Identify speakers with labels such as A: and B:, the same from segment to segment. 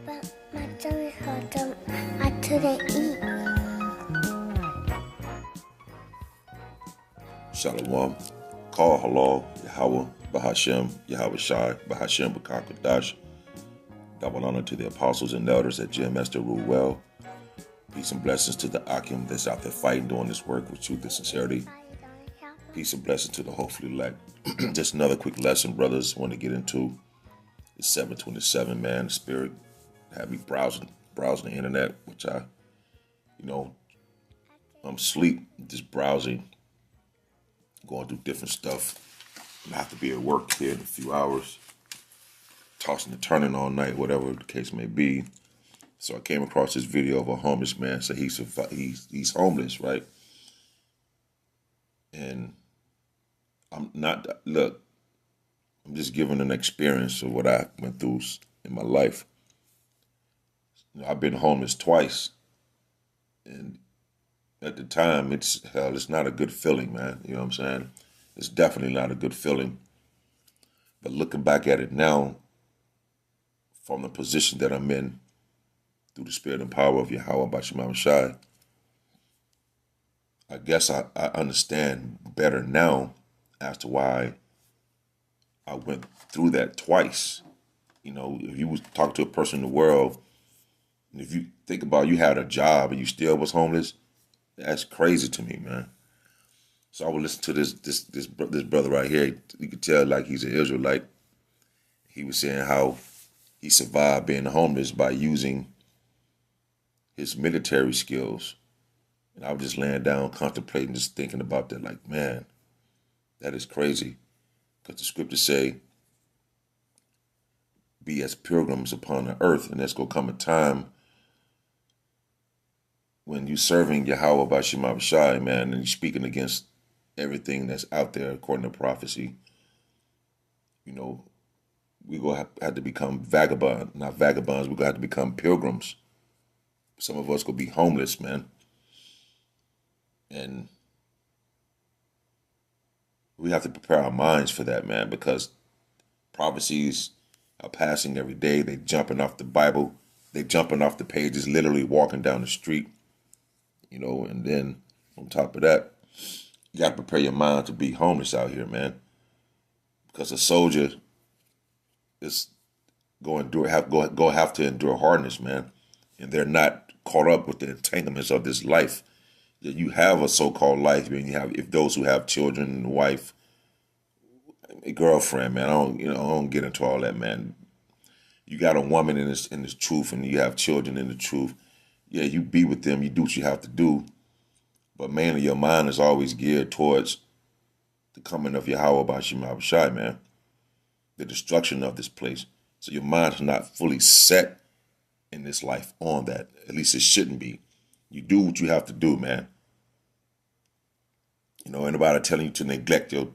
A: But my tummy hurt. I couldn't eat.
B: Shalom. Call halal, Yahweh, Bahashem, Yahweh Shai, Bahashem, Bakakadash. Double honor to the apostles and elders at GMS that rule well. Peace and blessings to the Akim that's out there fighting, doing this work with truth and sincerity. Peace and blessings to the hopefully elect. Just another quick lesson, brothers, want to get into. It's 727, man. The spirit had me browsing the internet, which I'm asleep, just browsing, going through different stuff. I have to be at work here in a few hours, tossing and turning all night, whatever the case may be. So I came across this video of a homeless man. So he's homeless, right? And I'm just giving an experience of what I went through in my life. I've been homeless twice, and at the time, it's not a good feeling, man. You know what I'm saying? It's definitely not a good feeling. But looking back at it now, from the position that I'm in, through the spirit and power of Yahweh Bashimam Shai, I guess I understand better now as to why I went through that twice. You know, if you was talking to a person in the world, and if you think about you had a job and you still was homeless, that's crazy to me, man. So I would listen to this brother right here. You could tell like he's an Israelite. He was saying how he survived being homeless by using his military skills. And I was just laying down, contemplating, just thinking about that. Like, man, that is crazy. Because the scriptures say, be as pilgrims upon the earth. And there's going to come a time when you're serving Yahweh Bashim Shai, man, and you're speaking against everything that's out there according to prophecy. You know, we're going to have to become not vagabonds, we're going to have to become pilgrims. Some of us going to be homeless, man. And we have to prepare our minds for that, man, because prophecies are passing every day. They're jumping off the Bible. They're jumping off the pages, literally walking down the street. You know, and then on top of that, you got to prepare your mind to be homeless out here, man. Because a soldier is going to have to endure hardness, man. And they're not caught up with the entanglements of this life. You have a so-called life, and if those who have children and wife, a girlfriend, man. I don't get into all that, man. You got a woman in this truth, and you have children in the truth. Yeah, you be with them, you do what you have to do, but mainly your mind is always geared towards the coming of Yahweh Bashim Shai, man. The destruction of this place. So your mind's not fully set in this life on that. At least it shouldn't be. You do what you have to do, man. You know, anybody telling you to neglect your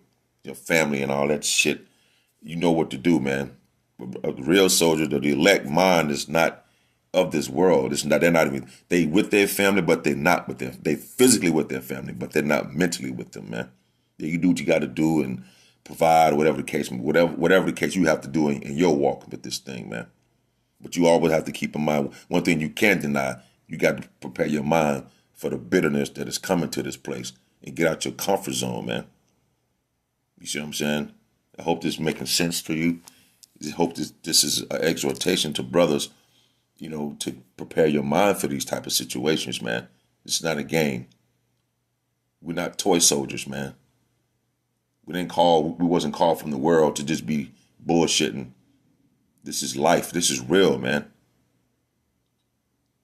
B: family and all that shit, you know what to do, man. A real soldier, the elect mind is not of this world. They're not even, they with their family, but they're not with them. They physically with their family, but they're not mentally with them, man. Yeah, you do what you got to do and provide whatever the case you have to do in your walk with this thing, man. But you always have to keep in mind, one thing you can't deny, you got to prepare your mind for the bitterness that is coming to this place and get out your comfort zone, man. You see what I'm saying? I hope this is making sense to you. I hope this is an exhortation to brothers, you know, to prepare your mind for these type of situations, man. It's not a game. We're not toy soldiers, man. We wasn't called from the world to just be bullshitting. This is life. This is real, man.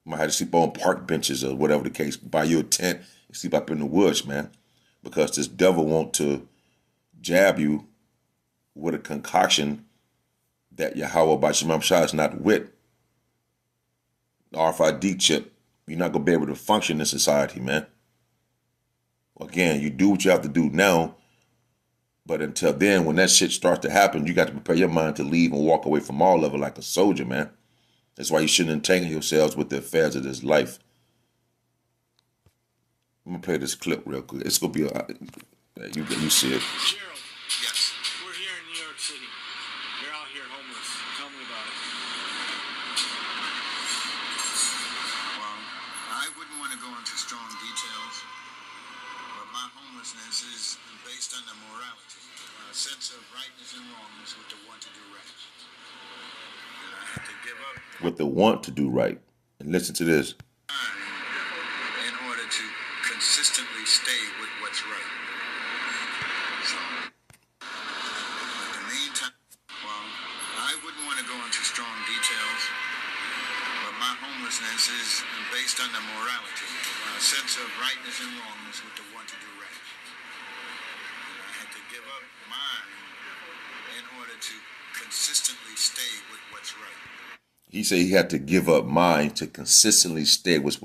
B: You might have to sleep on park benches or whatever the case. Buy you a tent and sleep up in the woods, man. Because this devil want to jab you with a concoction that Yahweh Bashimam Shah is not with. The RFID chip. You're not going to be able to function in society, man. Again, you do what you have to do now. But until then, when that shit starts to happen, you got to prepare your mind to leave and walk away from all of it like a soldier, man. That's why you shouldn't entangle yourselves with the affairs of this life. I'm going to play this clip real quick. It's going to be you see it.
C: Gerald, yes, we're here in New York City. You're out here homeless. Tell me about it. sense of rightness and wrongness with the want to do right. And I had to give up
B: With the want to do right. And listen to this.
C: mine in order to consistently stay with what's right. So, in the meantime, well, I wouldn't want to go into strong details, but my homelessness is based on the morality, a sense of rightness and wrongness with the want to do right. And I had to give up mine in order to consistently stay with what's right.
B: He said he had to give up mine to consistently stay with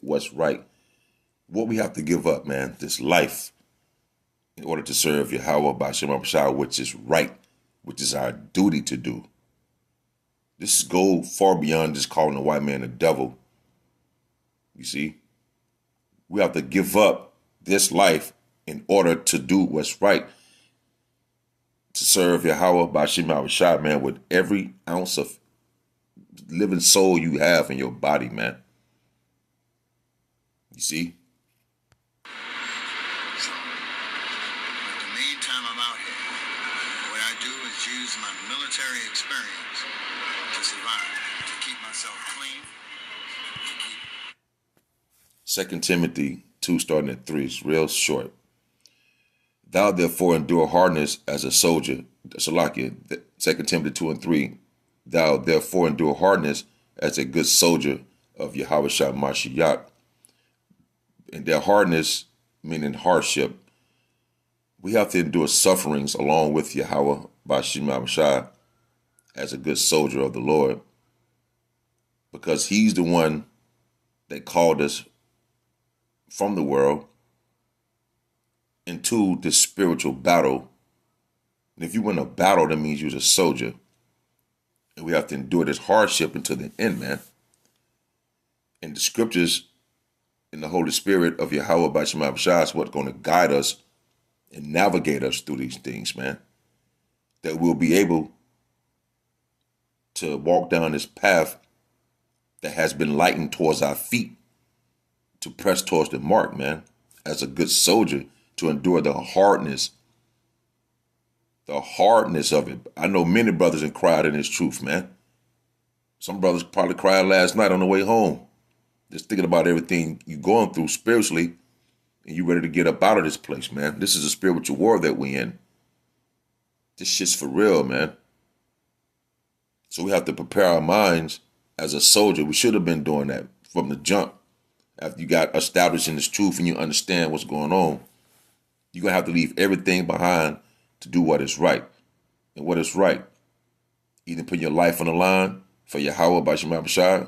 B: what's right. What we have to give up, man, this life, in order to serve Yahweh B'Shem Abishai, which is right, which is our duty to do. This goes far beyond just calling a white man a devil. You see? We have to give up this life in order to do what's right, to serve Yahweh B'Shem Abishai, man, with every ounce of living soul you have in your body, man. You see?
C: So, in the meantime, I'm out here. What I do is use my military experience to survive, to keep myself clean, to keep
B: 2 Timothy 2, starting at 3. It's real short. Thou therefore endure hardness as a soldier. Salakia, 2 Timothy 2 and 3. Thou therefore endure hardness as a good soldier of Yahweh Shah Mashiach. And their hardness, meaning hardship, we have to endure sufferings along with Yahweh B'Shem Abishai as a good soldier of the Lord, because he's the one that called us from the world into this spiritual battle. And if you win a battle, that means you're a soldier. And we have to endure this hardship until the end, man. And the scriptures and the Holy Spirit of Yahweh B'Shem Abishai is what's going to guide us and navigate us through these things, man. That we'll be able to walk down this path that has been lightened towards our feet, to press towards the mark, man, as a good soldier, to endure the hardness of it. I know many brothers have cried in this truth, man. Some brothers probably cried last night on the way home, just thinking about everything you're going through spiritually, and you ready to get up out of this place, man. This is a spiritual war that we in. This shit's for real, man. So we have to prepare our minds as a soldier. We should have been doing that from the jump. After you got established in this truth and you understand what's going on, you're going to have to leave everything behind to do what is right. And what is right, either put your life on the line for Yahweh B'Shem Abishai,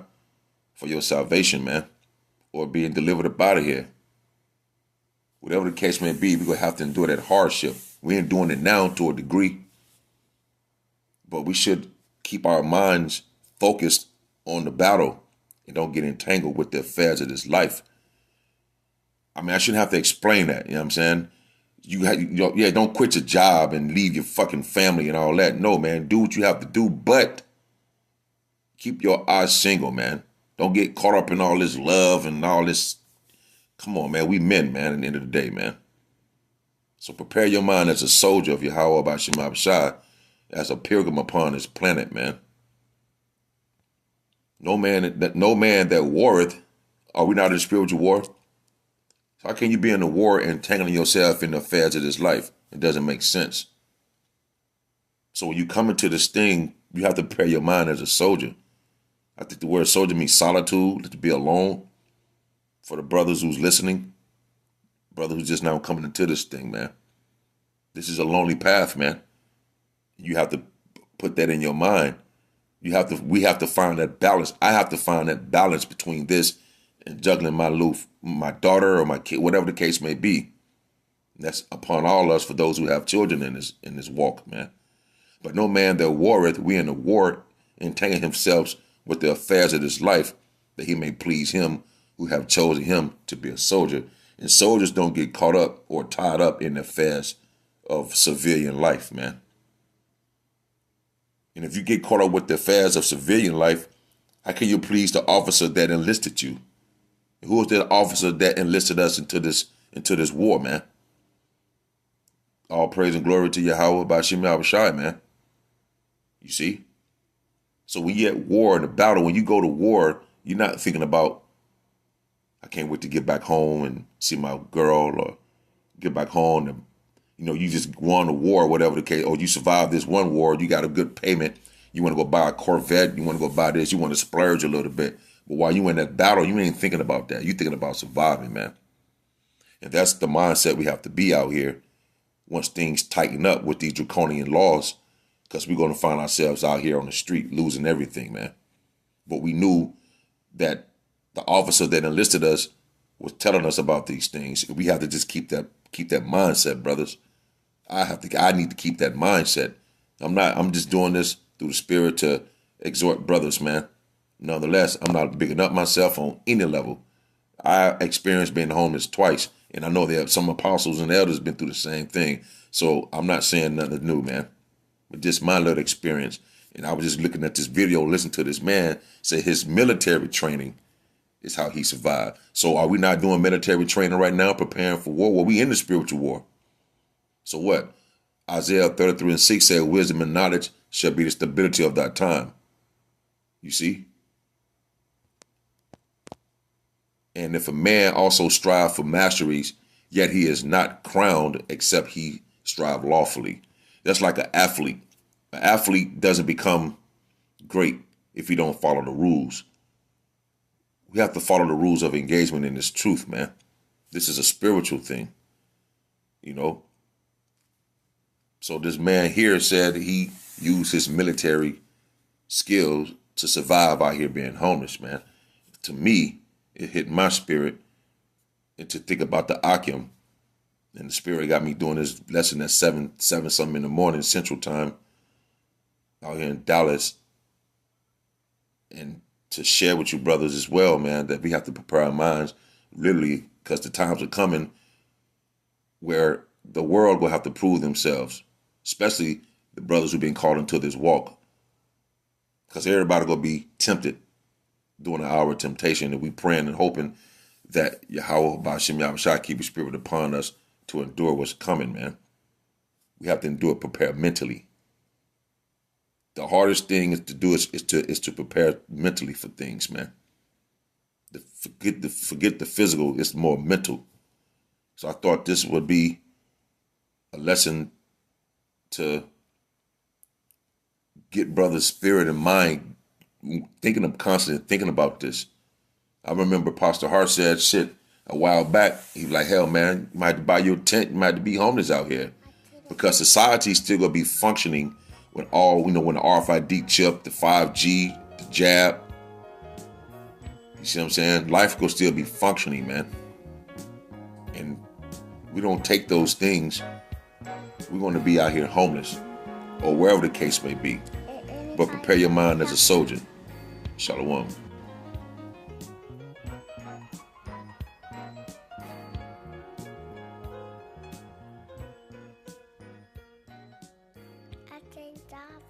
B: for your salvation, man, or being delivered up out of here. Whatever the case may be, we're going to have to endure that hardship. We ain't doing it now to a degree, but we should keep our minds focused on the battle and don't get entangled with the affairs of this life. I mean, I shouldn't have to explain that, you know what I'm saying? Don't quit your job and leave your fucking family and all that. No, man, do what you have to do, but keep your eyes single, man. Don't get caught up in all this love and all this. Come on, man, we men, man, at the end of the day, man. So prepare your mind as a soldier of Yahweh B'Shem Abishai, as a pilgrim upon this planet, man. No man that warreth, are we not in a spiritual war? How can you be in a war entangling yourself in the affairs of this life? It doesn't make sense. So when you come into this thing, you have to prepare your mind as a soldier. I think the word soldier means solitude, to be alone. For the brothers who's listening, brother who's just now coming into this thing, man. This is a lonely path, man. You have to put that in your mind. We have to find that balance. I have to find that balance between this and juggling my daughter or my kid, whatever the case may be. And that's upon all us for those who have children in this walk, man. But no man that warreth, we in a war, entangling himself with the affairs of this life, that he may please him who have chosen him to be a soldier. And soldiers don't get caught up or tied up in the affairs of civilian life, man. And if you get caught up with the affairs of civilian life, how can you please the officer that enlisted you? Who was that officer that enlisted us into this war, man? All praise and glory to Yahweh by Shem Shai, man. You see? So when you're at war in a battle, when you go to war, you're not thinking about, I can't wait to get back home and see my girl, or get back home and, you just won a war, whatever the case, or you survived this one war, you got a good payment, you want to go buy a Corvette, you want to go buy this, you want to splurge a little bit. But while you in that battle, you ain't thinking about that. You're thinking about surviving, man. And that's the mindset we have to be out here once things tighten up with these draconian laws, because we're going to find ourselves out here on the street losing everything, man. But we knew that the officer that enlisted us was telling us about these things. We have to just keep that mindset, brothers. I need to keep that mindset. I'm just doing this through the Spirit to exhort brothers, man. Nonetheless, I'm not bigging up myself on any level. I experienced being homeless twice, and I know that some apostles and elders been through the same thing. So I'm not saying nothing new, man, but just my little experience. And I was just looking at this video, listening to this man say his military training is how he survived. So are we not doing military training right now, preparing for war? Well, we in the spiritual war. So what? Isaiah 33:6 said, wisdom and knowledge shall be the stability of that time. You see? And if a man also strive for masteries, yet he is not crowned except he strive lawfully. That's like an athlete. An athlete doesn't become great if he don't follow the rules. We have to follow the rules of engagement in this truth, man. This is a spiritual thing, So this man here said he used his military skills to survive out here being homeless, man. To me, it hit my spirit, and to think about the Akim, and the Spirit got me doing this lesson at 7 something in the morning Central Time out here in Dallas, and to share with you brothers as well, man, that we have to prepare our minds, literally, because the times are coming where the world will have to prove themselves, especially the brothers who've been called into this walk, because everybody gonna be tempted during the hour of temptation, and we praying and hoping that Yahweh Ba'Shem Yahushua keep his spirit upon us to endure what's coming, man. We have to endure, prepare mentally. The hardest thing is to do is to prepare mentally for things, man. Forget the physical, it's more mental. So I thought this would be a lesson to get brothers' spirit and mind constantly thinking about this. I remember Pastor Hart said shit a while back. He was like, hell, man, you might have to buy your tent. You might have to be homeless out here. Because society's still going to be functioning with all, when the RFID chip, the 5G, the jab. You see what I'm saying? Life will still be functioning, man. And we don't take those things, we're going to be out here homeless, or wherever the case may be. But prepare your mind as a soldier. Shalom.
A: I think that